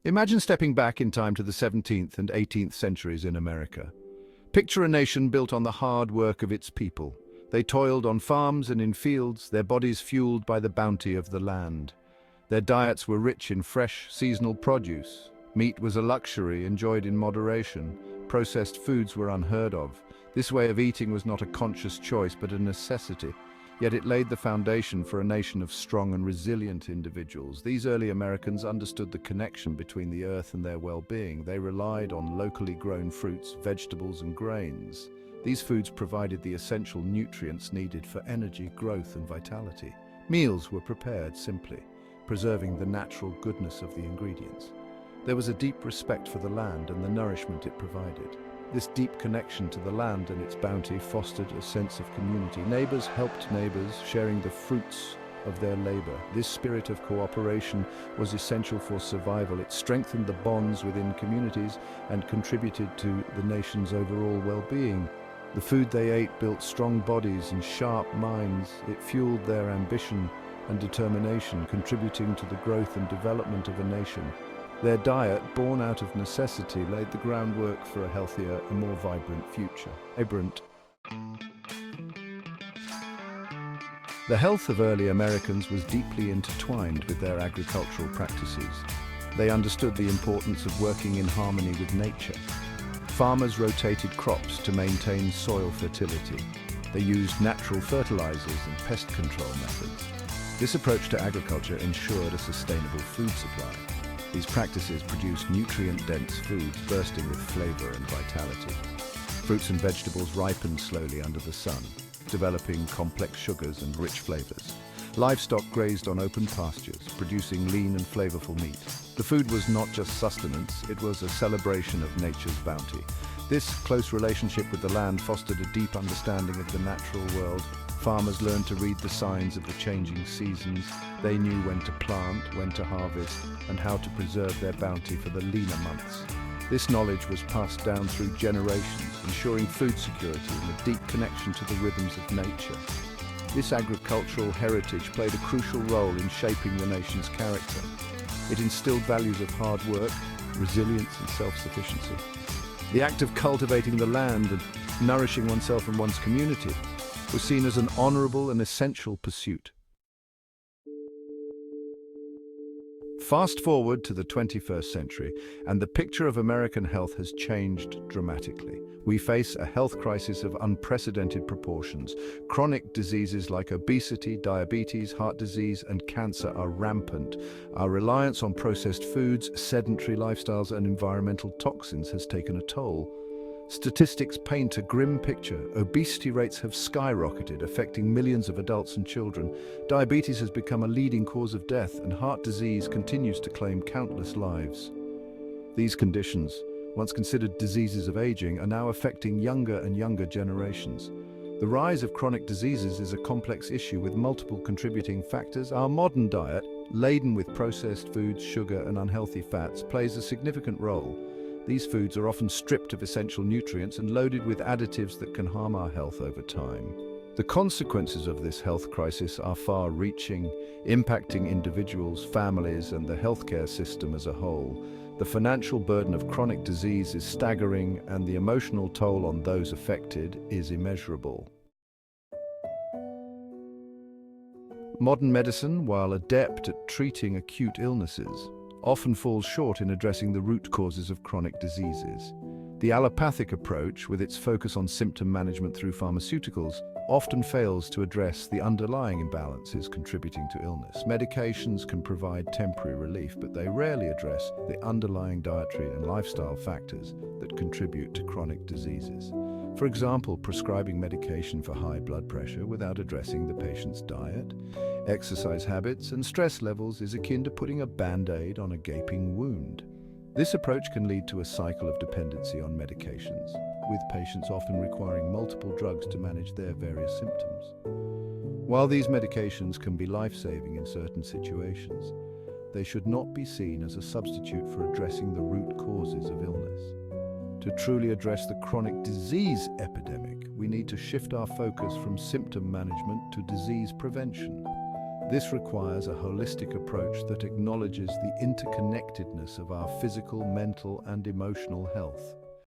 Imagine stepping back in time to the 17th and 18th centuries in America. Picture a nation built on the hard work of its people. They toiled on farms and in fields, their bodies fueled by the bounty of the land. Their diets were rich in fresh, seasonal produce. Meat was a luxury enjoyed in moderation. Processed foods were unheard of. This way of eating was not a conscious choice, but a necessity. Yet it laid the foundation for a nation of strong and resilient individuals. These early Americans understood the connection between the earth and their well-being. They relied on locally grown fruits, vegetables, and grains. These foods provided the essential nutrients needed for energy, growth, and vitality. Meals were prepared simply, preserving the natural goodness of the ingredients. There was a deep respect for the land and the nourishment it provided. This deep connection to the land and its bounty fostered a sense of community. Neighbors helped neighbors, sharing the fruits of their labor. This spirit of cooperation was essential for survival. It strengthened the bonds within communities and contributed to the nation's overall well-being. The food they ate built strong bodies and sharp minds. It fueled their ambition and determination, contributing to the growth and development of a nation. Their diet, born out of necessity, laid the groundwork for a healthier and more vibrant future. The health of early Americans was deeply intertwined with their agricultural practices. They understood the importance of working in harmony with nature. Farmers rotated crops to maintain soil fertility. They used natural fertilizers and pest control methods. This approach to agriculture ensured a sustainable food supply. These practices produced nutrient-dense foods bursting with flavor and vitality. Fruits and vegetables ripened slowly under the sun, developing complex sugars and rich flavors. Livestock grazed on open pastures, producing lean and flavorful meat. The food was not just sustenance, it was a celebration of nature's bounty. This close relationship with the land fostered a deep understanding of the natural world. Farmers learned to read the signs of the changing seasons. They knew when to plant, when to harvest, and how to preserve their bounty for the leaner months. This knowledge was passed down through generations, ensuring food security and a deep connection to the rhythms of nature. This agricultural heritage played a crucial role in shaping the nation's character. It instilled values of hard work, resilience, and self-sufficiency. The act of cultivating the land and nourishing oneself and one's community was seen as an honorable and essential pursuit. Fast forward to the 21st century, and the picture of American health has changed dramatically. We face a health crisis of unprecedented proportions. Chronic diseases like obesity, diabetes, heart disease, and cancer are rampant. Our reliance on processed foods, sedentary lifestyles, and environmental toxins has taken a toll. Statistics paint a grim picture. Obesity rates have skyrocketed, affecting millions of adults and children. Diabetes has become a leading cause of death, and heart disease continues to claim countless lives. These conditions, once considered diseases of aging, are now affecting younger and younger generations. The rise of chronic diseases is a complex issue with multiple contributing factors. Our modern diet, laden with processed foods, sugar, and unhealthy fats, plays a significant role. These foods are often stripped of essential nutrients and loaded with additives that can harm our health over time. The consequences of this health crisis are far-reaching, impacting individuals, families, and the healthcare system as a whole. The financial burden of chronic disease is staggering, and the emotional toll on those affected is immeasurable. Modern medicine, while adept at treating acute illnesses, often falls short in addressing the root causes of chronic diseases. The allopathic approach, with its focus on symptom management through pharmaceuticals, often fails to address the underlying imbalances contributing to illness. Medications can provide temporary relief, but they rarely address the underlying dietary and lifestyle factors that contribute to chronic diseases. For example, prescribing medication for high blood pressure without addressing the patient's diet, exercise habits, and stress levels is akin to putting a band-aid on a gaping wound. This approach can lead to a cycle of dependency on medications, with patients often requiring multiple drugs to manage their various symptoms. While these medications can be life-saving in certain situations, they should not be seen as a substitute for addressing the root causes of illness. To truly address the chronic disease epidemic, we need to shift our focus from symptom management to disease prevention. This requires a holistic approach that acknowledges the interconnectedness of our physical, mental, and emotional health.